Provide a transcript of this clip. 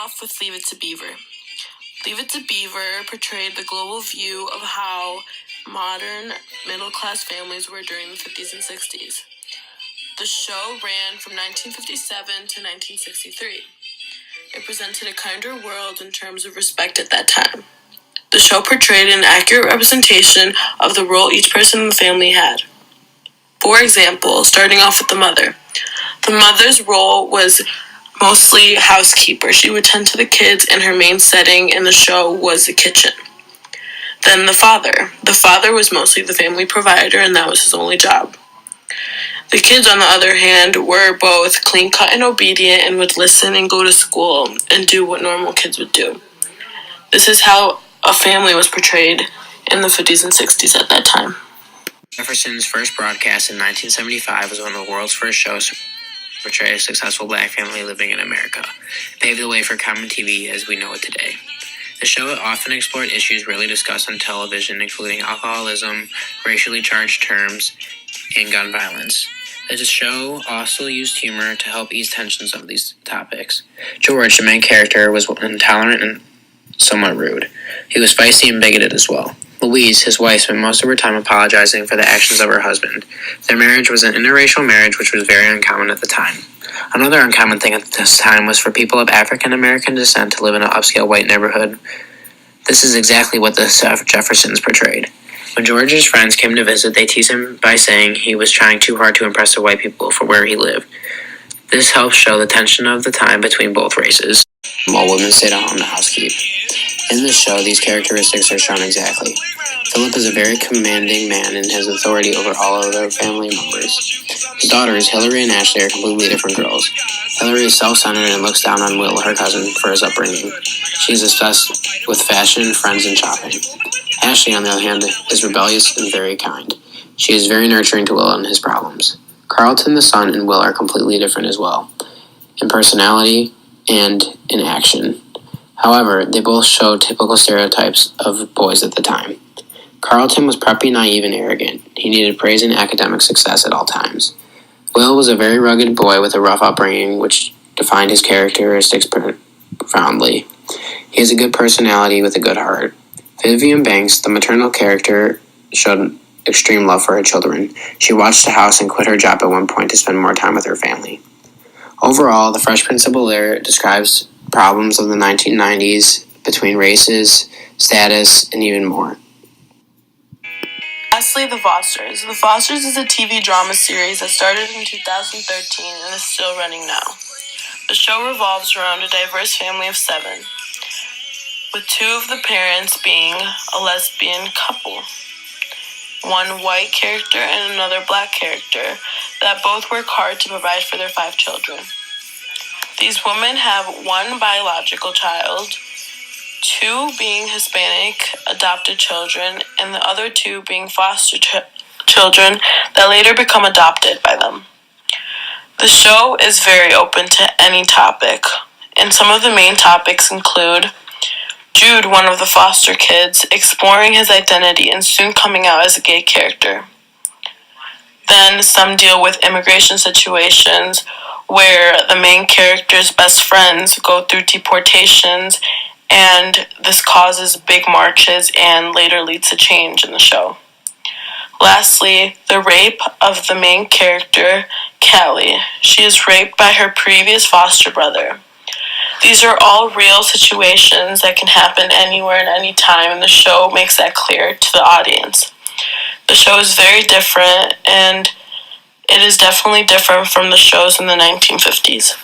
off with Leave It to Beaver. Leave It to Beaver portrayed the global view of how modern middle-class families were during the 50s and 60s. The show ran from 1957 to 1963. It presented a kinder world in terms of respect at that time. The show portrayed an accurate representation of the role each person in the family had. For example, starting off with the mother. The mother's role was mostly housekeeper. She would tend to the kids, and her main setting in the show was the kitchen. Then the father. The father was mostly the family provider, and that was his only job. The kids, on the other hand, were both clean-cut and obedient and would listen and go to school and do what normal kids would do. This is how a family was portrayed in the 50s and 60s at that time. Jefferson's first broadcast in 1975 was one of the world's first shows to portray a successful black family living in America. It paved the way for common TV as we know it today. The show often explored issues rarely discussed on television, including alcoholism, racially charged terms, and gun violence. The show also used humor to help ease tensions of these topics. George, the main character, was intolerant and somewhat rude. He was feisty and bigoted as well. Louise, his wife, spent most of her time apologizing for the actions of her husband. Their marriage was an interracial marriage, which was very uncommon at the time. Another uncommon thing at this time was for people of African American descent to live in an upscale white neighborhood. This is exactly what the Jeffersons portrayed. When George's friends came to visit, they teased him by saying he was trying too hard to impress the white people for where he lived. This helps show the tension of the time between both races, while women stayed at home to housekeep. In this show, these characteristics are shown exactly. Philip is a very commanding man and has authority over all of their family members. His daughters, Hillary and Ashley, are completely different girls. Hillary is self-centered and looks down on Will, her cousin, for his upbringing. She is obsessed with fashion, friends, and shopping. Ashley, on the other hand, is rebellious and very kind. She is very nurturing to Will and his problems. Carlton, the son, and Will are completely different as well, in personality and in action. However, they both show typical stereotypes of boys at the time. Carlton was preppy, naive, and arrogant. He needed praise and academic success at all times. Will was a very rugged boy with a rough upbringing, which defined his characteristics profoundly. He has a good personality with a good heart. Vivian Banks, the maternal character, showed extreme love for her children. She watched the house and quit her job at one point to spend more time with her family. Overall, The Fresh Prince of Bel-Air describes problems of the 1990s between races, status, and even more. Lastly, The Fosters. The Fosters is a TV drama series that started in 2013 and is still running now. The show revolves around a diverse family of 7, with 2 of the parents being a lesbian couple. One white character and another black character that both work hard to provide for their 5 children. These women have 1 biological child, 2 being Hispanic adopted children, and the other 2 being foster children that later become adopted by them. The show is very open to any topic, and some of the main topics include Jude, one of the foster kids, exploring his identity and soon coming out as a gay character. Then some deal with immigration situations where the main character's best friends go through deportations, and this causes big marches and later leads to change in the show. Lastly, the rape of the main character, Callie. She is raped by her previous foster brother. These are all real situations that can happen anywhere and anytime, and the show makes that clear to the audience. The show is very different, and it is definitely different from the shows in the 1950s.